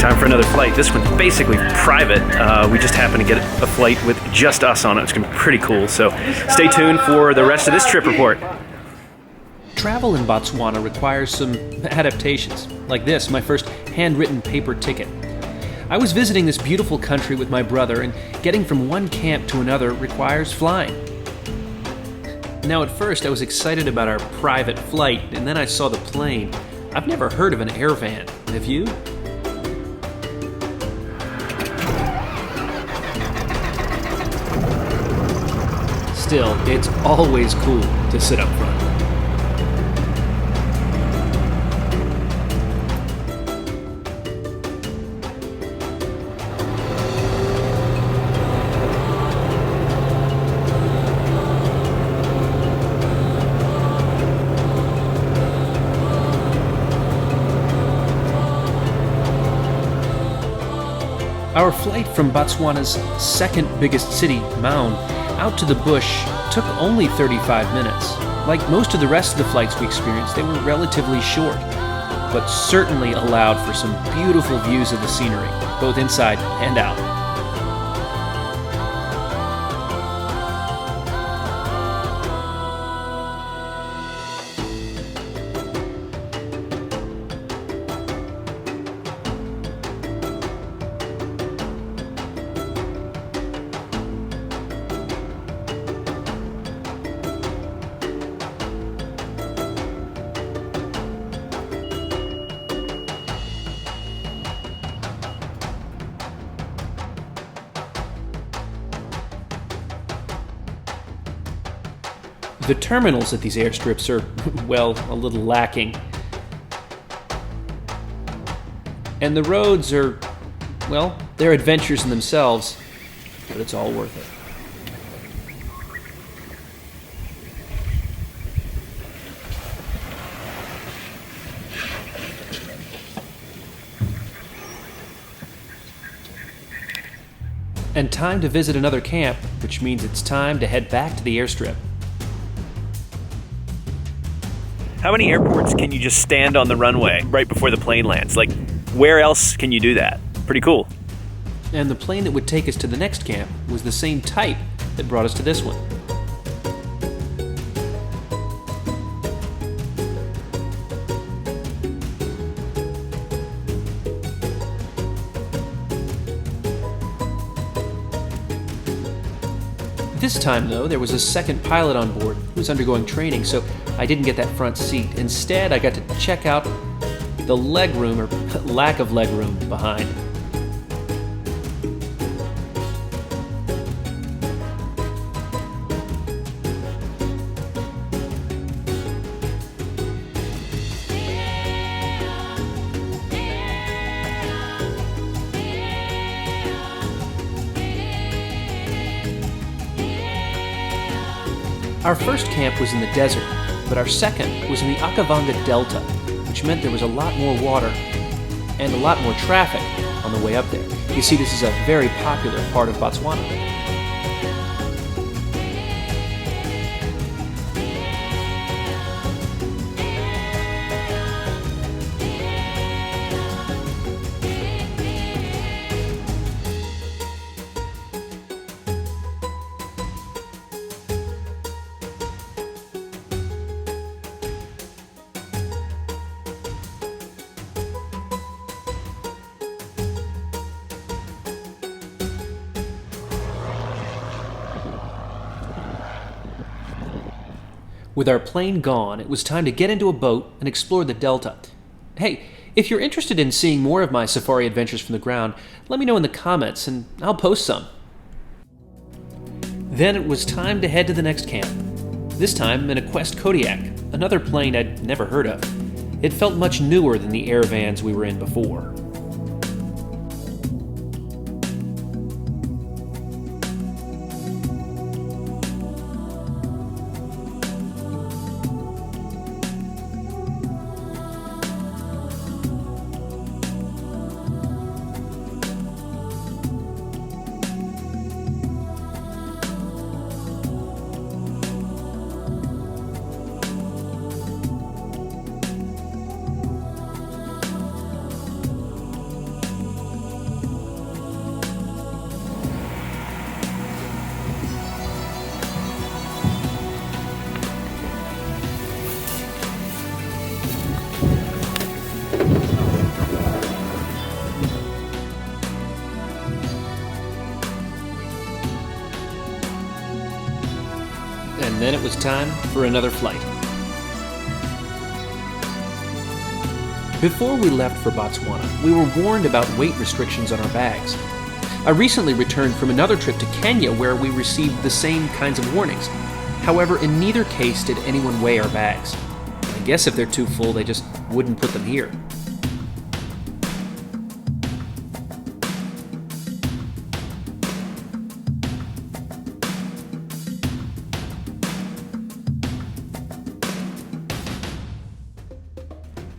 Time for another flight. This one's basically private. We just happened to get a flight with just us on it. It's going to be pretty cool. So stay tuned for the rest of this trip report. Travel in Botswana requires some adaptations. Like this, my first handwritten paper ticket. I was visiting this beautiful country with my brother, and getting from one camp to another requires flying. Now at first I was excited about our private flight, and then I saw the plane. I've never heard of an Airvan. Have you? Still, it's always cool to sit up front. Our flight from Botswana's second biggest city, Maun, out to the bush took only 35 minutes. Like most of the rest of the flights we experienced, they were relatively short, but certainly allowed for some beautiful views of the scenery, both inside and out. The terminals at these airstrips are, well, a little lacking. And the roads are, well, they're adventures in themselves, but it's all worth it. And time to visit another camp, which means it's time to head back to the airstrip. How many airports can you just stand on the runway right before the plane lands? Like, where else can you do that? Pretty cool. And the plane that would take us to the next camp was the same type that brought us to this one. This time, though, there was a second pilot on board who was undergoing training, so I didn't get that front seat. Instead, I got to check out the legroom, or lack of legroom, behind. Our first camp was in the desert, but our second was in the Okavango Delta, which meant there was a lot more water and a lot more traffic on the way up there. You see, this is a very popular part of Botswana. With our plane gone, it was time to get into a boat and explore the delta. Hey, if you're interested in seeing more of my safari adventures from the ground, let me know in the comments and I'll post some. Then it was time to head to the next camp. This time in a Quest Kodiak, another plane I'd never heard of. It felt much newer than the Airvans we were in before. was time for another flight. Before we left for Botswana, we were warned about weight restrictions on our bags. I recently returned from another trip to Kenya where we received the same kinds of warnings. However, in neither case did anyone weigh our bags. I guess if they're too full, they just wouldn't put them here.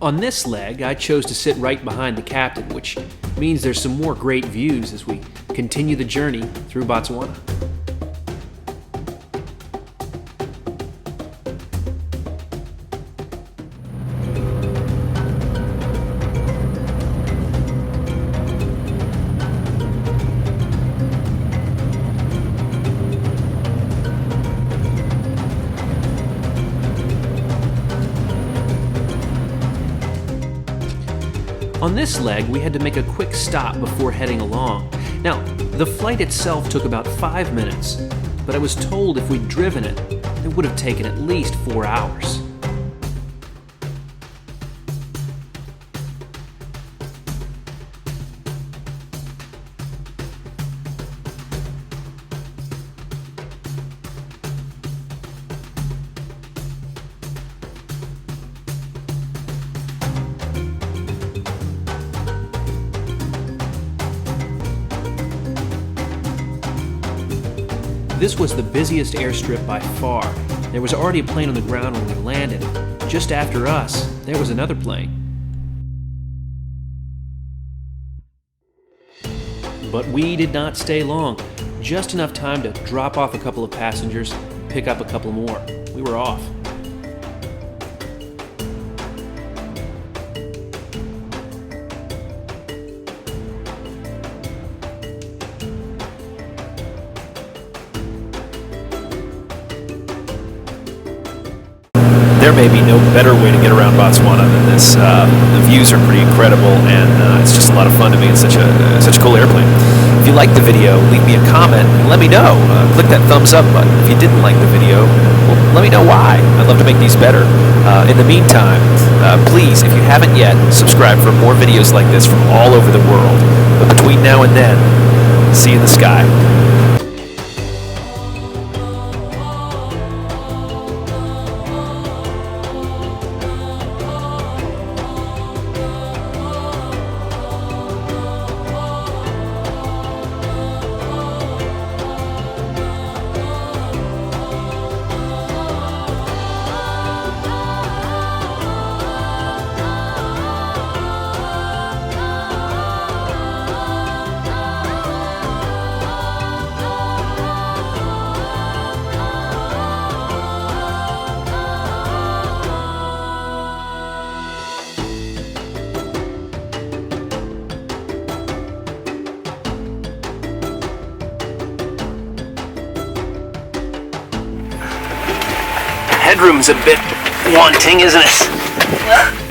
On this leg, I chose to sit right behind the captain, which means there's some more great views as we continue the journey through Botswana. On this leg, we had to make a quick stop before heading along. Now, the flight itself took about 5 minutes, but I was told if we'd driven it, it would have taken at least 4 hours. This was the busiest airstrip by far. There was already a plane on the ground when we landed. Just after us, there was another plane. But we did not stay long. Just enough time to drop off a couple of passengers, pick up a couple more. We were off. There may be no better way to get around Botswana than this. The views are pretty incredible, and it's just a lot of fun to be in such a cool airplane. If you liked the video, leave me a comment and let me know. Click that thumbs up button. If you didn't like the video, well, let me know why. I'd love to make these better. In the meantime, please, if you haven't yet, subscribe for more videos like this from all over the world. But between now and then, see you in the sky. Headroom's a bit wanting, isn't it?